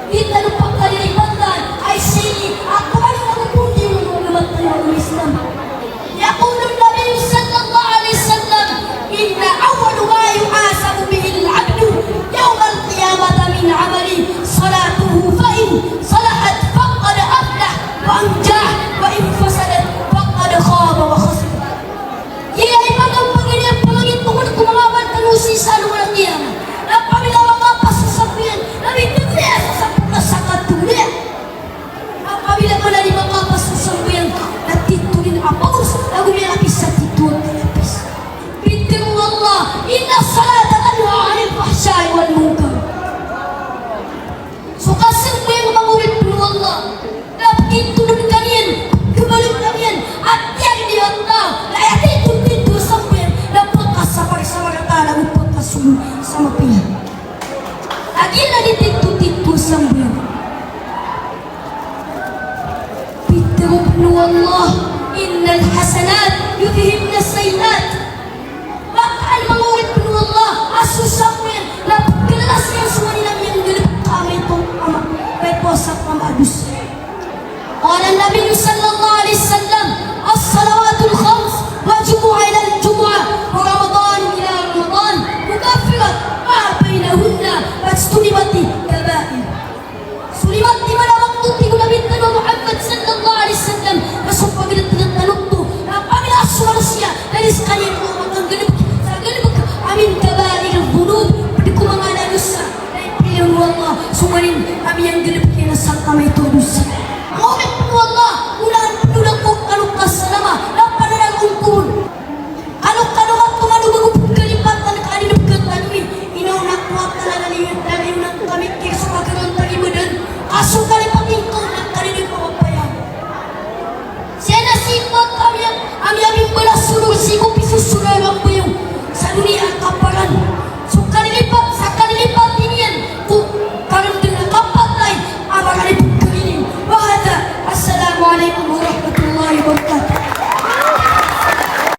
Kita lupa kalilimutan ay si ako ay nagupundi ng mga matayo ng Islam. يقول النبي صلى الله عليه وسلم إن أول ما يحاسب به العبد يوم القيامة من عمله صلاته فإن صلحت فقد أفلح وأنجح وإن فسدت فقد خاب وخسر. Kaya ibagang Panginoon tungkol kumawawan tanusin sa walang kiyama. Na pamila mga pasasabihan na may tibiyasa sa pagkasakat tuloy. Ang pamila ko na limang mga pasasabihan na titulin apos na gumilapis sa titulin. Bintimu Allah, inna salata tanha anil fahsyai wal munkar. So kasing mo yung mangulit po Allah na titulin kaniyan, gumalit kaniyan, at yan di Allah na yatitulin dito sa mga na pagkasapar sa mga tala o pagkasunod sa mapiyan. Lagi na dito sa mga bintimu po Allah, innal hasanat yudhibna sayyat. Bakal mangulit po Allah asusapin na pagkalas niya sa manilang yung gilip kami itong ama may posak pamadus. قال النبي صلى الله عليه وسلم الصلوات الخمس والجمعة إلى الجمعة ورمضان إلى رمضان مكفرة ما بينهن فاجتنبت الكبائر. سلمت من وقت تقول بنت محمد صلى الله عليه وسلم رسول الله تنطو قبل أسوأ رسيا ليس قليل وتنقلبك تنقلبك من كبائر الذنوب بدكم أنا نسا لا يبين الله سمرين أبي ينقلبك إلى السلطة ما يتونس.